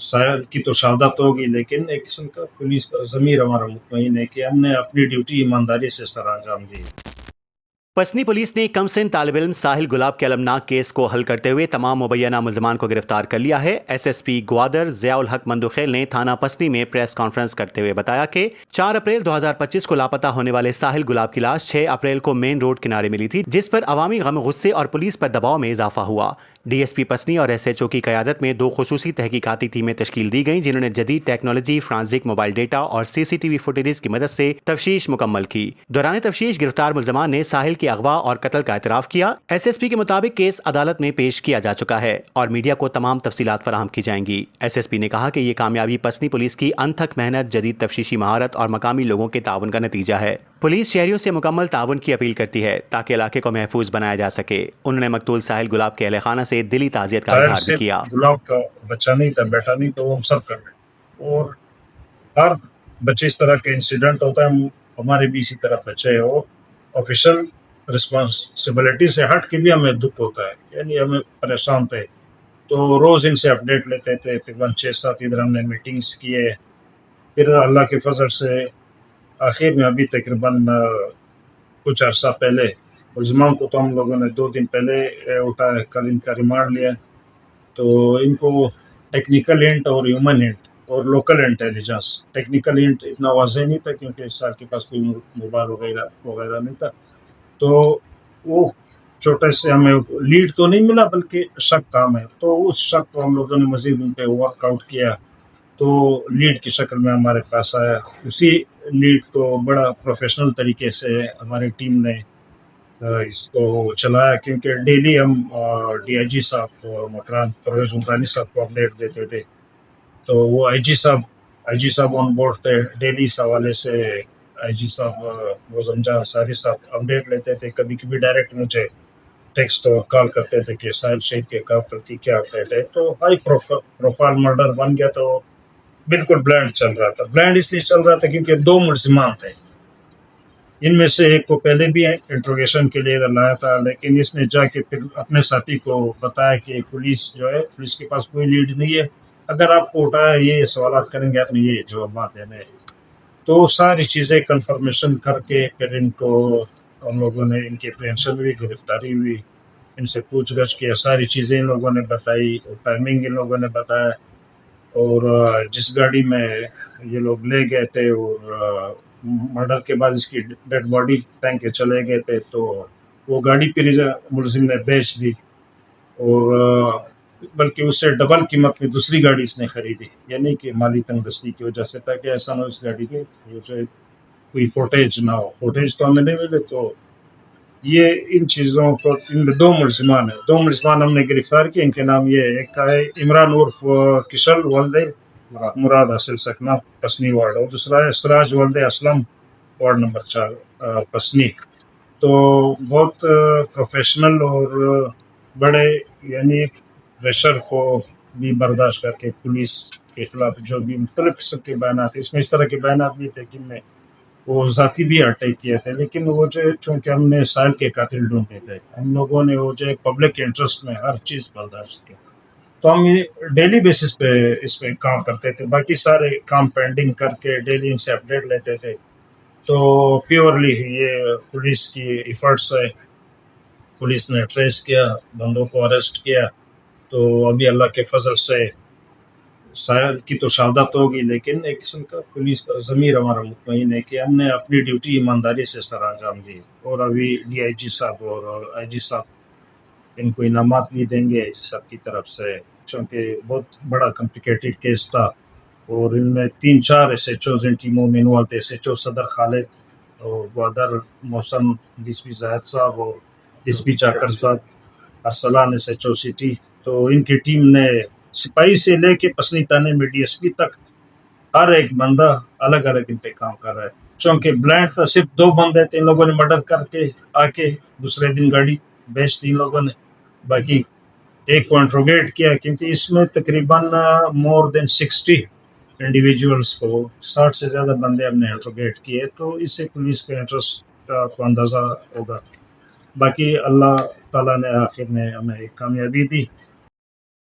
سائر کی تو شہادت ہوگی، لیکن ایک قسم کا پولیس کا ضمیر ہمارا مطمئن ہے کہ ہم نے اپنی ڈیوٹی ایمانداری سے سر انجام دی۔ پسنی پولیس نے کم سن طالب علم ساحل گلاب کے المناک کیس کو حل کرتے ہوئے تمام مبینہ ملزمان کو گرفتار کر لیا ہے۔ S S P Gwadar Zia الحق مندوخیل نے تھانہ پسنی میں پریس کانفرنس کرتے ہوئے بتایا کہ 4 اپریل 2025 کو لاپتہ ہونے والے ساحل گلاب کی لاش 6 اپریل کو مین روڈ کنارے ملی تھی، جس پر عوامی غم غصے اور پولیس پر دباؤ میں اضافہ ہوا۔ ڈی ایس پی پسنی اور ایس ایچ او کی قیادت میں 2 خصوصی تحقیقاتی ٹیمیں تشکیل دی گئیں، جنہوں نے جدید ٹیکنالوجی، فرانزک موبائل ڈیٹا اور سی سی ٹی وی فوٹیجز کی مدد سے تفتیش مکمل کی۔ دوران تفتیش گرفتار ملزمان نے ساحل کے اغوا اور قتل کا اعتراف کیا۔ ایس ایس پی کے مطابق کیس عدالت میں پیش کیا جا چکا ہے اور میڈیا کو تمام تفصیلات فراہم کی جائیں گی۔ ایس ایس پی نے کہا کہ یہ کامیابی پسنی پولیس کی انتھک محنت، جدید تفتیشی مہارت اور مقامی لوگوں کے تعاون کا نتیجہ ہے۔ پولیس شہریوں سے مکمل تعاون کی اپیل کرتی ہے تاکہ علاقے کو محفوظ بنایا جا سکے۔ انہوں نے مقتول ساحل گلاب کے اہل خانہ سے دلی تعزیت کا اظہار بھی کیا۔ گلاب کا بچہ نہیں تھا، بیٹا نہیں، تو ہم سب کر رہے، اور ہر بچے اس طرح کا انسیڈنٹ ہوتا ہے، ہمارے بھی اسی طرح بچے ہو، آفیشل رسپانسبلٹی سے ہٹ کے بھی ہمیں دکھ ہوتا ہے، یعنی ہمیں پریشان تھے تو روز ان سے اپڈیٹ لیتے تھے۔ تقریباً 6-7 ادھر ہم نے میٹنگز کیے، پھر اللہ کے فضل سے آخر میں ابھی تقریباً کچھ عرصہ پہلے ملزمان کو تو ہم لوگوں نے 2 دن پہلے اٹھایا، کل ان کا ریمانڈ لیا، تو ان کو ٹیکنیکل ہنٹ اور ہیومن ہنٹ اور لوکل انٹیلیجنس، ٹیکنیکل ہنٹ اتنا واضح نہیں تھا کیونکہ اس سال کے پاس کوئی موبائل وغیرہ نہیں تھا، تو وہ چھوٹے سے ہمیں لیڈ تو نہیں ملا بلکہ شک تھا ہمیں، تو اس شک کو ہم لوگوں نے مزید ان پہ ورک آؤٹ کیا، تو لیڈ کی شکل میں ہمارے پاس آیا۔ اسی لیڈ کو بڑا پروفیشنل طریقے سے ہماری ٹیم نے اس کو چلایا، کیونکہ ڈیلی ہم ڈی آئی جی صاحب کو، مکران پرویز عمرانی صاحب کو اپڈیٹ دیتے تھے، تو وہ آئی جی صاحب آن بورڈ تھے، ڈیلی اس حوالے سے آئی جی صاحب موزمجا ساری صاحب اپڈیٹ لیتے تھے، کبھی کبھی ڈائریکٹ مجھے ٹیکسٹ اور کال کرتے تھے کہ ساحل شہید کے کاپٹر کی کیا اپڈیٹ ہے۔ تو ہائی پروفائل مرڈر بن گیا، تو بالکل بلینڈ چل رہا تھا۔ بلینڈ اس لیے چل رہا تھا کیونکہ 2 ملزمان تھے، ان میں سے ایک کو پہلے بھی انٹروگیشن کے لیے لایا تھا، لیکن اس نے جا کے پھر اپنے ساتھی کو بتایا کہ پولیس جو ہے، پولیس کے پاس کوئی لیڈ نہیں ہے، اگر آپ کو اٹھایا یہ سوالات کریں گے، آپ نے یہ جوابات دینے ہیں۔ تو ساری چیزیں کنفرمیشن کر کے پھر ان کو ہم لوگوں نے، ان کی اپریہنشن ہوئی، گرفتاری ہوئی، ان سے پوچھ گچھ کیا، ساری چیزیں ان لوگوں نے بتائی، ٹائمنگ ان لوگوں نے بتایا، اور جس گاڑی میں یہ لوگ لے گئے تھے اور مرڈر کے بعد اس کی ڈیڈ باڈی ٹینک کے چلے گئے تھے، تو وہ گاڑی پھر ملزم نے بیچ دی، اور بلکہ اس سے ڈبل قیمت میں دوسری گاڑی اس نے خریدی، یعنی کہ مالی تنگ دستی کی وجہ سے، تاکہ ایسا نہ ہو اس گاڑی کے جو کوئی فوٹیج نہ ہو۔ فوٹیج تو ہمیں نہیں ملے، تو یہ ان چیزوں کو، ان 2 ملزمان ہیں، 2 ملزمان ہم نے گرفتار کیے، ان کے نام یہ ہے، ایک ہے عمران عرف کشل ولد مراد حاصل سکنا پسنی وارڈ، اور دوسرا ہے سراج ولد اسلم وارڈ نمبر 4 پسنی۔ تو بہت پروفیشنل اور بڑے، یعنی پریشر کو بھی برداشت کر کے پولیس کے خلاف جو بھی مختلف قسم کے بیانات، اس میں اس طرح کے بیانات بھی تھے کہ میں وہ ذاتی بھی اٹیک کیے تھے، لیکن وہ جو چونکہ ہم نے ساحل کے قاتل ڈھونڈے تھے، ہم لوگوں نے وہ جو پبلک انٹرسٹ میں ہر چیز برداشت کی، تو ہم ڈیلی بیسس پہ اس پہ کام کرتے تھے، باقی سارے کام پینڈنگ کر کے ڈیلی ان سے اپڈیٹ لیتے تھے۔ تو پیورلی یہ پولیس کی ایفرٹس ہے، پولیس نے ٹریس کیا، بندوں کو اریسٹ کیا، تو ابھی اللہ کے فضل سے ساحل کی تو شہادت ہوگی، لیکن ایک قسم کا پولیس کا ضمیر ہمارا مطمئن ہے کہ ہم نے اپنی ڈیوٹی ایمانداری سے سر انجام دی، اور ابھی ڈی آئی جی صاحب اور آئی جی صاحب ان کو انعامات بھی دیں گے سب کی طرف سے، چونکہ بہت بڑا کمپلیکیٹڈ کیس تھا، اور ان میں 3-4 ایس ایچ اوز ان ٹیموں میں انوالو تھے، ایس ایچ او صدر خالد اور Gwadar Mohsin, D S P Zahid صاحب اور ڈی ایس پی چاکر صاحب، Arsalan S H O city, تو ان کی ٹیم نے سپاہی سے لے کے پسنی تانے میں ڈی ایس پی تک ہر ایک بندہ الگ الگ ان پہ کام کر رہا ہے، چونکہ بلینڈ تھا، صرف 2 بندے تھے، ان لوگوں نے مرڈر کر کے آ کے دوسرے دن گاڑی بیچ دی ان لوگوں نے، باقی ایک کو انٹروگیٹ کیا، کیونکہ اس میں تقریباً مور دین 60 انڈیویجولس کو، 60 سے زیادہ بندے ہم نے انٹروگیٹ کیے، تو اس سے پولیس کے انٹرسٹ کا کو اندازہ ہوگا۔ باقی اللہ تعالیٰ نے آخر میں ہمیں ایک کامیابی دی،